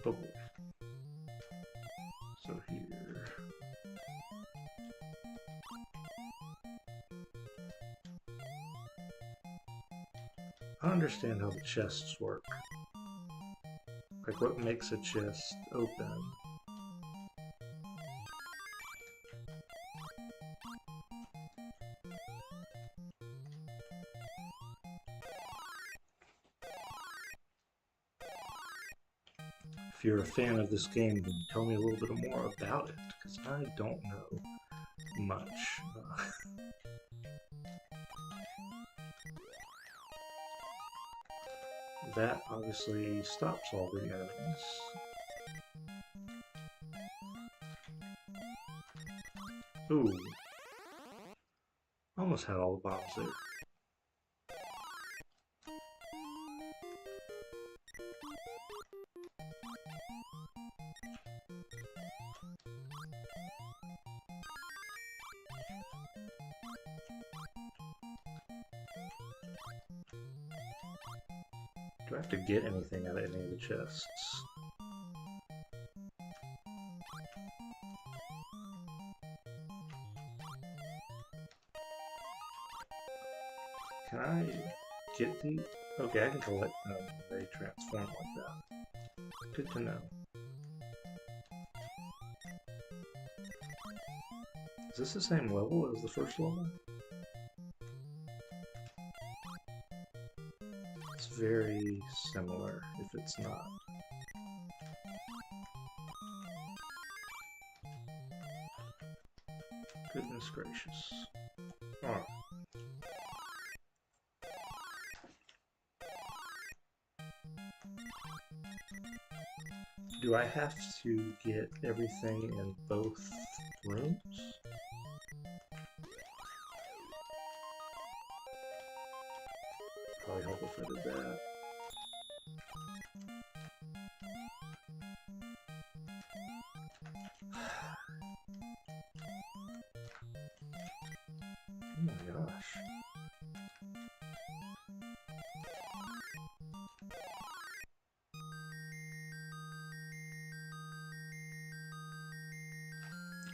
Oh boy. So here. I understand how the chests work. Like what makes a chest open. If you're a fan of this game, then tell me a little bit more about it, because I don't know much. That obviously stops all the enemies. Ooh. Almost had all the bombs there. Do I have to get anything out of any of the chests? Can I get the... Okay, I can collect them. They transform like that. Good to know. Is this the same level as the first level? It's very similar, if it's not. Goodness gracious. Alright. Do I have to get everything in both rooms? Probably help if I did that. Oh my gosh.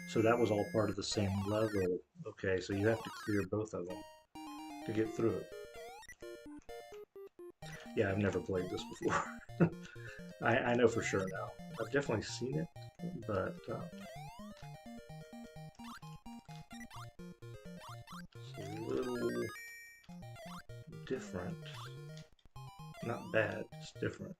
So that was all part of the same level. Okay, so you have to clear both of them to get through it. Yeah, I've never played this before. I know for sure now. I've definitely seen it, but it's a little different. Not bad, just different.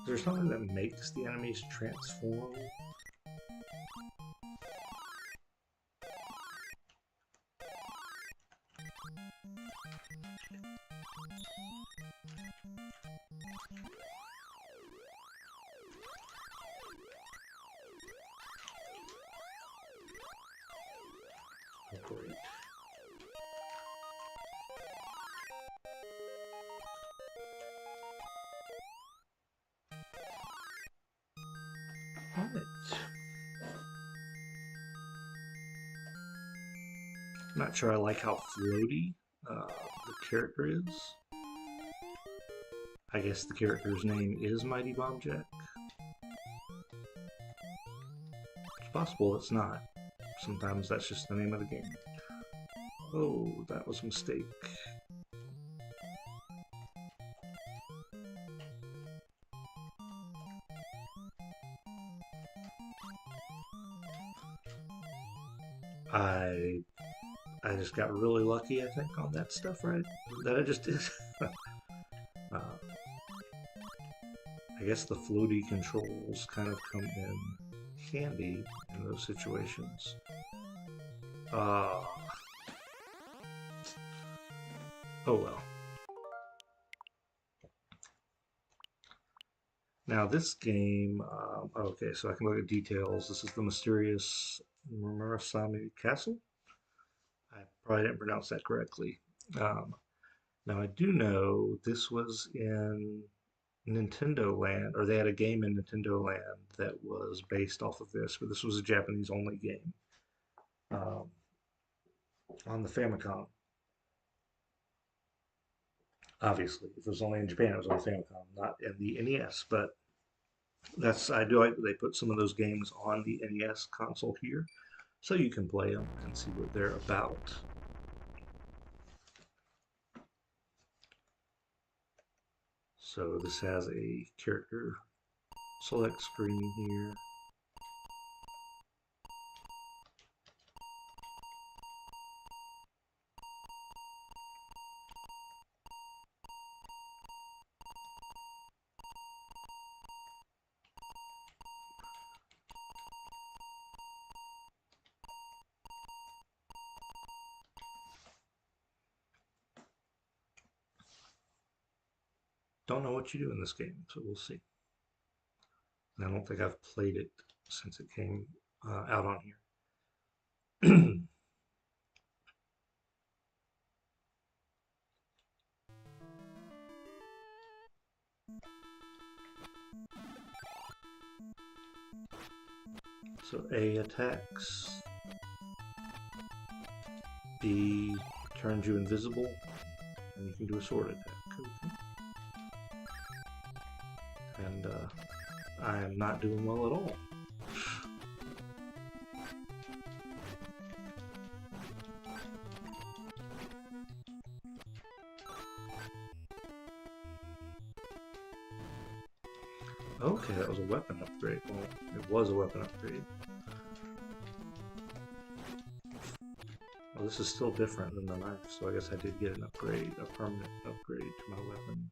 Is there something that makes the enemies transform? Oh, great. I'm not sure I like how floaty the character is. I guess the character's name is Mighty Bomb Jack. possible it's not. Sometimes that's just the name of the game. Oh, that was a mistake. I I just got really lucky, I think, on that stuff, right? That I just did. I guess the floaty controls kind of come in handy in those situations. Uh, oh well. Now this game, okay, so I can look at details. This is the mysterious Murasame Castle. I probably didn't pronounce that correctly. Um, Now I do know this was in Nintendo Land, or they had a game in Nintendo Land that was based off of this, but this was a Japanese only game um, on the Famicom. Obviously, if it was only in Japan, it was on the Famicom, not in the NES. But that's I do like that they put some of those games on the NES console here, so you can play them and see what they're about. So this has a character select screen here. Don't know what you do in this game, so we'll see. And I don't think I've played it since it came out on here. So A attacks, B turns you invisible, and you can do a sword attack. Okay. And I am not doing well at all. Okay, that was a weapon upgrade. Well, it was a weapon upgrade. Well, this is still different than the knife, so I guess I did get an upgrade, a permanent upgrade to my weapon.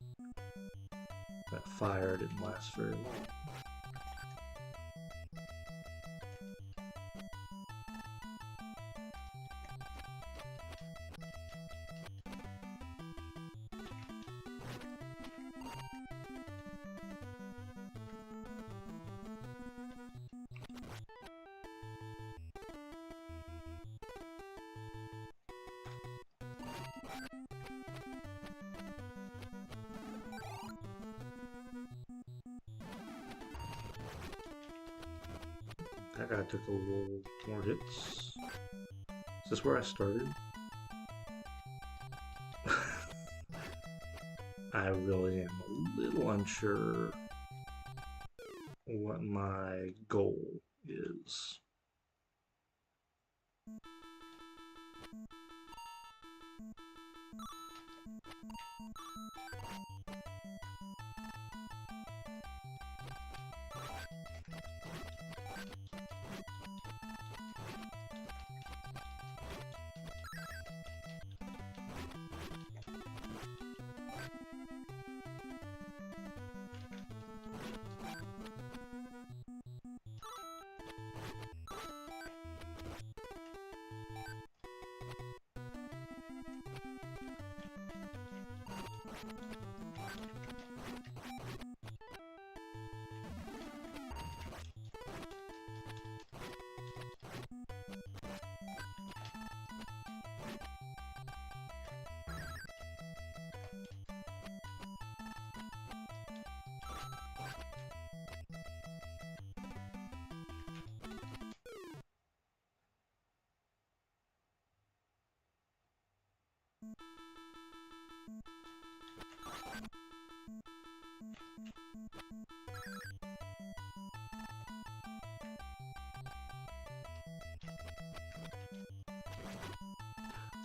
That fire didn't last very long. That guy took a little more hits. Is this where I started? I really am a little unsure what my goal is.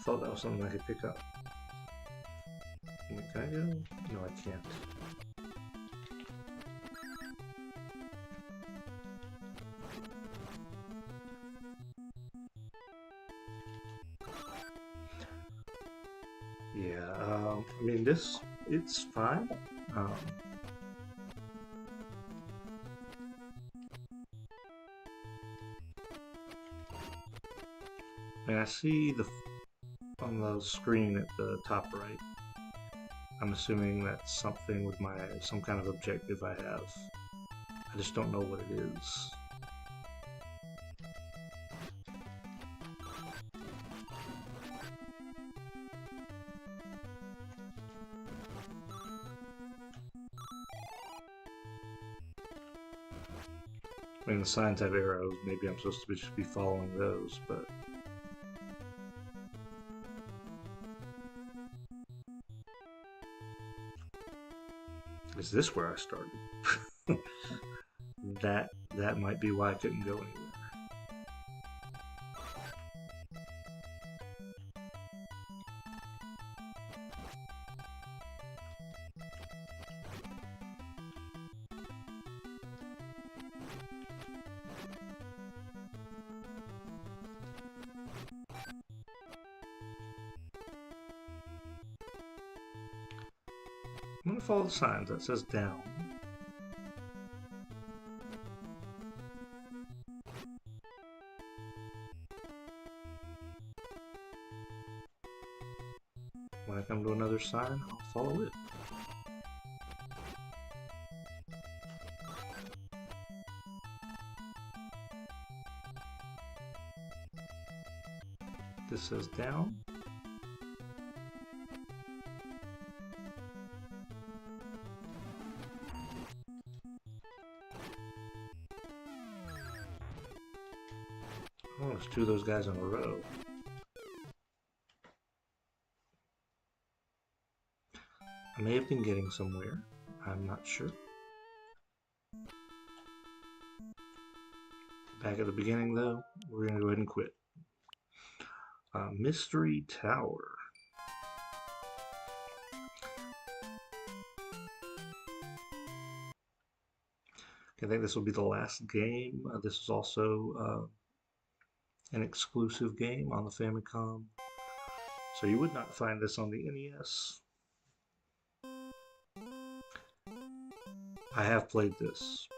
Thought that was something I could pick up. Can I go? No, I can't. Yeah, I mean, it's fine. Um, and I see on the screen at the top right. I'm assuming that's something with some kind of objective I have. I just don't know what it is. I mean, the signs have arrows. Maybe I'm supposed to just be following those, but is this where I started? That might be why I couldn't go anywhere. I'm gonna follow the signs that says down. When I come to another sign, I'll follow it. This says down. Oh, there's two of those guys in a row. I may have been getting somewhere. I'm not sure. Back at the beginning, though, we're going to go ahead and quit. Mystery Tower. I think this will be the last game. This is also an exclusive game on the Famicom. So you would not find this on the NES. I have played this.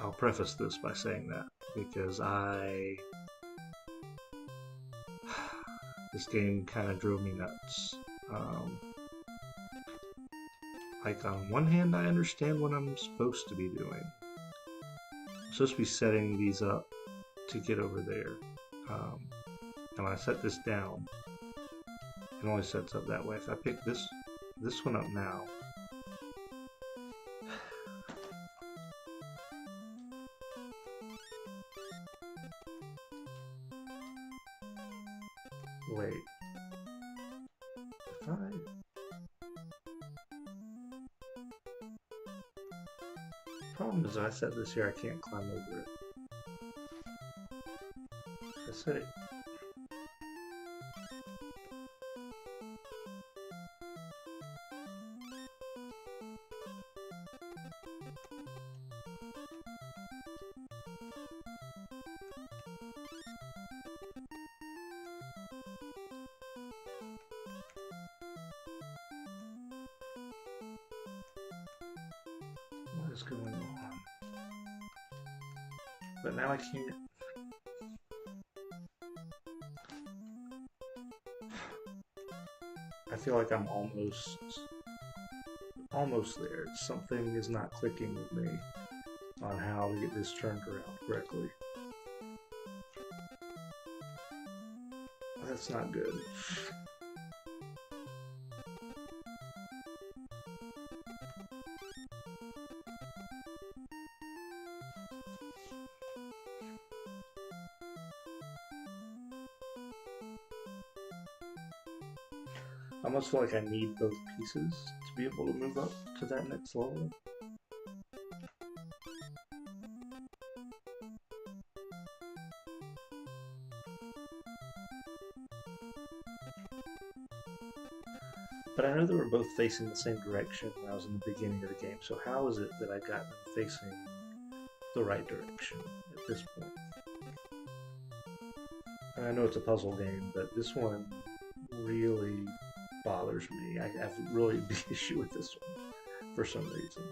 I'll preface this by saying that because this game kind of drove me nuts. Like on one hand, I understand what I'm supposed to be doing. I'm supposed to be setting these up to get over there. And when I set this down, it only sets up that way. If I pick this one up now, wait. If problem is, if I set this here, I can't climb over it. I set it. What is going on? But now I can't. I feel like I'm almost there. Something is not clicking with me on how to get this turned around correctly. That's not good. I almost feel like I need both pieces to be able to move up to that next level. But I know they were both facing the same direction when I was in the beginning of the game. So how is it that I got them facing the right direction at this point? And I know it's a puzzle game, but this one really bothers me. I have really big issue with this one for some reason.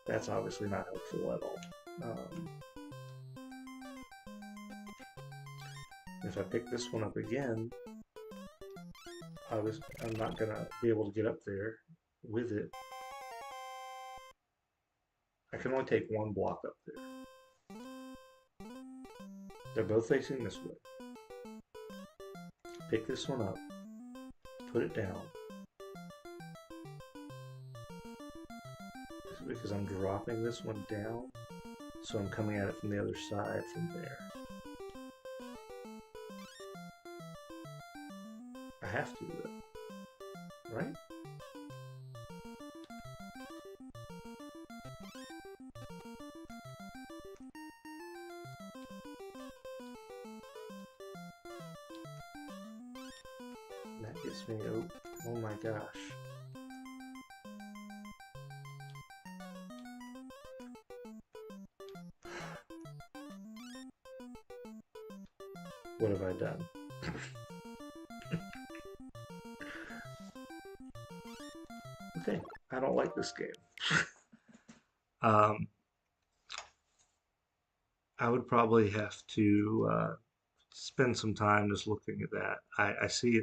That's obviously not helpful at all. Um, if I pick this one up again, I'm not gonna be able to get up there with it. I can only take one block up there. They're both facing this way. Pick this one up, put it down. Because I'm dropping this one down, so I'm coming at it from the other side from there. I have to do that, right? That gets me, oh my gosh. What have I done? Okay, I don't like this game. um, I would probably have to spend some time just looking at that. I see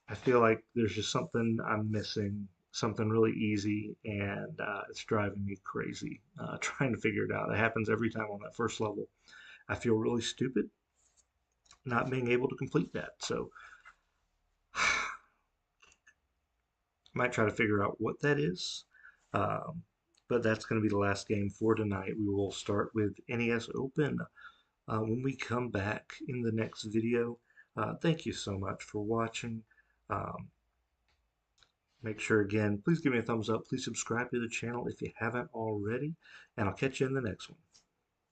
I feel like there's just something I'm missing, something really easy, and it's driving me crazy trying to figure it out. It happens every time on that first level. I feel really stupid not being able to complete that. So I might try to figure out what that is. Um, but that's going to be the last game for tonight. We will start with NES Open when we come back in the next video. Thank you so much for watching. Um, Make sure again, please give me a thumbs up. Please subscribe to the channel if you haven't already, and I'll catch you in the next one.